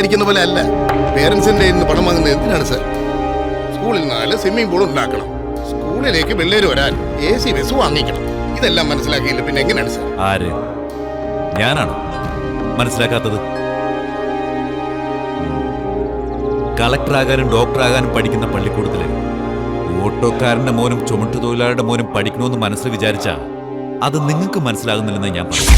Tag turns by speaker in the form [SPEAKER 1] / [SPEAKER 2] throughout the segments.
[SPEAKER 1] വിചാരിക്കുന്ന പോലെ അല്ല. പേരൻസിന്റെ പണം വാങ്ങുന്നത് എന്തിനാണ് സാർ? സ്കൂളിൽ 4 സ്വിമ്മിംഗ് പൂൾ ഉണ്ടാക്കണം, സ്കൂളിലേക്ക് പിള്ളേര് വരാൻ AC ബസ് വാങ്ങിക്കണം. ഇതെല്ലാം മനസ്സിലാക്കിയില്ല പിന്നെ എങ്ങനെയാണ് സാർ?
[SPEAKER 2] ആര്? ഞാനാണോ മനസ്സിലാക്കാത്തത്? കളക്ടറാകാനും ഡോക്ടറാകാനും പഠിക്കുന്ന പള്ളിക്കൂടത്തില് ഓട്ടോക്കാരന്റെ മോനും ചുമട്ടുതൊഴിലാളിയുടെ മോനും പഠിക്കണമെന്ന് മനസ്സിൽ വിചാരിച്ച അത് നിങ്ങൾക്ക് മനസ്സിലാകുന്നില്ലെന്ന് ഞാൻ പറയും.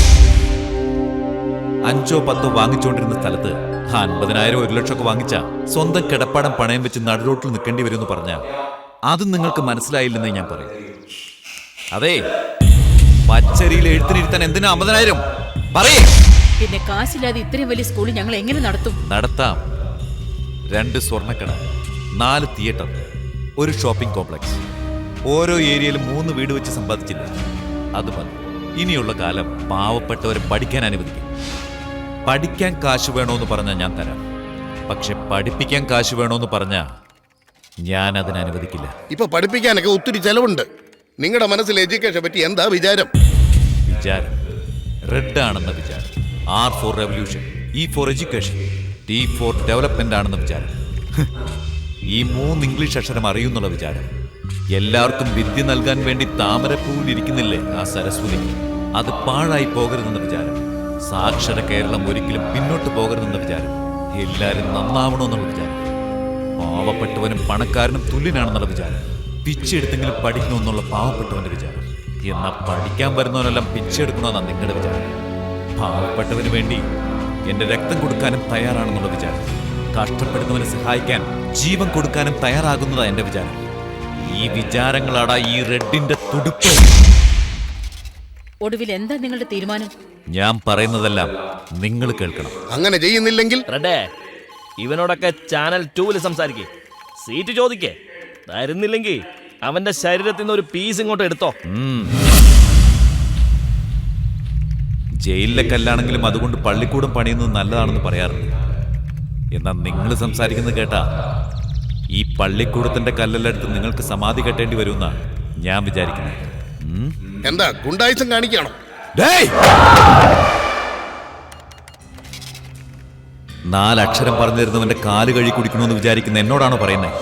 [SPEAKER 2] 5ഓ 10ഓ വാങ്ങിച്ചുകൊണ്ടിരുന്ന സ്ഥലത്ത് 50,000 1 ലക്ഷമൊക്കെ വാങ്ങിച്ച സ്വന്തം കിടപ്പാടം പണയം വെച്ച് നടുറോട്ടിൽ നിൽക്കേണ്ടി വരുമെന്ന് പറഞ്ഞാൽ അത് നിങ്ങൾക്ക് മനസ്സിലായില്ലെന്ന് ഞാൻ പറയും. അതെ, പച്ചരിയിൽ എഴുത്തിനിരുത്താൻ എന്തിനാ 50,000? പറയേ.
[SPEAKER 3] പിന്നെ കാശില്ലാതെ ഇത്രയും വലിയ സ്കൂൾ ഞങ്ങൾ എങ്ങനെ നടത്തും?
[SPEAKER 2] നടത്താം. 2 സ്വർണ്ണക്കട, 4 തിയേറ്റർ, 1 ഷോപ്പിംഗ് കോംപ്ലക്സ്, ഓരോ ഏരിയയിലും 3 വീട് വെച്ച് സമ്പാദിച്ചില്ല. അത് മതി. ഇനിയുള്ള കാലം പാവപ്പെട്ടവരെ പഠിക്കാൻ അനുവദിക്കും. പഠിക്കാൻ കാശ് വേണോന്ന് പറഞ്ഞാൽ ഞാൻ തരാം. പക്ഷെ പഠിപ്പിക്കാൻ കാശ് വേണോന്ന് പറഞ്ഞാൽ ഞാൻ അതിന് അനുവദിക്കില്ല.
[SPEAKER 1] ഇപ്പൊ പഠിപ്പിക്കാനൊക്കെ ഒത്തിരി ചെലവുണ്ട്. നിങ്ങളുടെ മനസ്സിൽ എഡ്യൂക്കേഷനെ പറ്റി എന്താ വിചാരം?
[SPEAKER 2] വിചാരം റെഡ് ആണെന്ന വിചാരം, R for revolution, E for education, T for development ആണെന്ന വിചാരം. ഈ 3 ഇംഗ്ലീഷ് അക്ഷരം അറിയുന്നുള്ള വിചാരം. എല്ലാവർക്കും വിദ്യ നൽകാൻ വേണ്ടി താമരപ്പൂവിലിരിക്കുന്നില്ലേ ആ സരസ്വതി, അത് പാഴായി പോകരുതെന്ന വിചാരം. സാക്ഷര കേരളം ഒരിക്കലും പിന്നോട്ട് പോകരുതെന്ന വിചാരം. എല്ലാവരും നന്നാവണമെന്നുള്ള വിചാരം. പാവപ്പെട്ടവനും പണക്കാരനും തുല്യനാണെന്നുള്ള വിചാരം. പിച്ചെടുത്തെങ്കിലും പഠിക്കണമെന്നുള്ള പാവപ്പെട്ടവന്റെ വിചാരം. എന്നാൽ പഠിക്കാൻ വരുന്നവനെല്ലാം പിച്ചെടുക്കണമെന്നാണ് നിങ്ങളുടെ വിചാരം. പാവപ്പെട്ടവന് വേണ്ടി എന്റെ രക്തം കൊടുക്കാനും തയ്യാറാണെന്നുള്ള വിചാരം. കഷ്ടപ്പെടുന്നവനെ സഹായിക്കാൻ ജീവൻ കൊടുക്കാനും തയ്യാറാകുന്നതാ എന്റെ വിചാരം. ഈ വിചാരങ്ങളാടാ ഈ റെഡിന്റെ തുടുപ്പ്.
[SPEAKER 3] ഒടുവിൽ എന്താ നിങ്ങളുടെ തീരുമാനം?
[SPEAKER 2] ഞാൻ പറയുന്നതെല്ലാം നിങ്ങൾ കേൾക്കണം.
[SPEAKER 1] അങ്ങനെ ചെയ്യുന്നില്ലെങ്കിൽ
[SPEAKER 4] റെഡേ, ഇവനോടൊക്കെ ചാനൽ 2-ല് സംസാരിക്കേ, സീറ്റ് ചോദിക്കേ. തരുന്നില്ലെങ്കിൽ അവന്റെ ശരീരത്തിൽ നിന്ന് ഒരു പീസ് ഇങ്ങോട്ട് എടുത്തോ.
[SPEAKER 2] ജയിലിലെ കല്ലാണെങ്കിലും അതുകൊണ്ട് പള്ളിക്കൂടം പണിയുന്നത് നല്ലതാണെന്ന് പറയാറുണ്ട്. എന്നാൽ നിങ്ങൾ സംസാരിക്കുന്നത് കേട്ടാ ഈ പള്ളിക്കൂടത്തിന്റെ കല്ലെല്ലാം എടുത്ത് നിങ്ങൾക്ക് സമാധി കെട്ടേണ്ടി വരുമെന്നാണ് ഞാൻ വിചാരിക്കുന്നത്.
[SPEAKER 1] എന്താ ഗുണ്ടായിസം കാണിക്കണം?
[SPEAKER 2] 4 അക്ഷരം പറഞ്ഞു തരുന്നവന്റെ കാല് കഴി കുടിക്കണമെന്ന് വിചാരിക്കുന്ന എന്നോടാണോ പറയുന്നത്?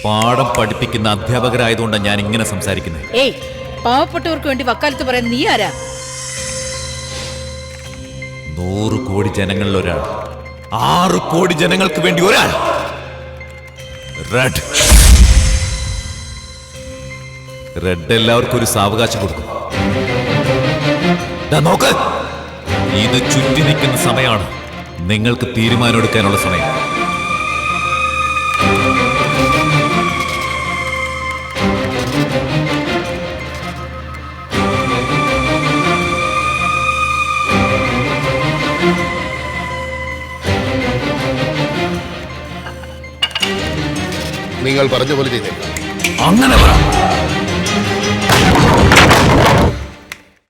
[SPEAKER 2] പാഠം പഠിപ്പിക്കുന്ന അധ്യാപകരായതുകൊണ്ടാണ് ഞാൻ ഇങ്ങനെ സംസാരിക്കുന്നത്.
[SPEAKER 3] ഏയ്, പാവപ്പെട്ടവർക്ക് വേണ്ടി വക്കാലത്ത് പറയാൻ നീ ആരാ?
[SPEAKER 2] 100 കോടി ജനങ്ങളിൽ ഒരാൾ, 6 കോടി ജനങ്ങൾക്ക് വേണ്ടി ഒരാൾ. റെഡ് റെഡ് എല്ലാവർക്കും ഒരു സാവകാശം കൊടുക്കും. നോക്ക്, ഇത് ചുറ്റി നിൽക്കുന്ന സമയമാണ്. നിങ്ങൾക്ക് തീരുമാനമെടുക്കാനുള്ള സമയം.
[SPEAKER 1] നിങ്ങൾ പറഞ്ഞ പോലെ ചെയ്തേ.
[SPEAKER 2] അങ്ങനെ പറ.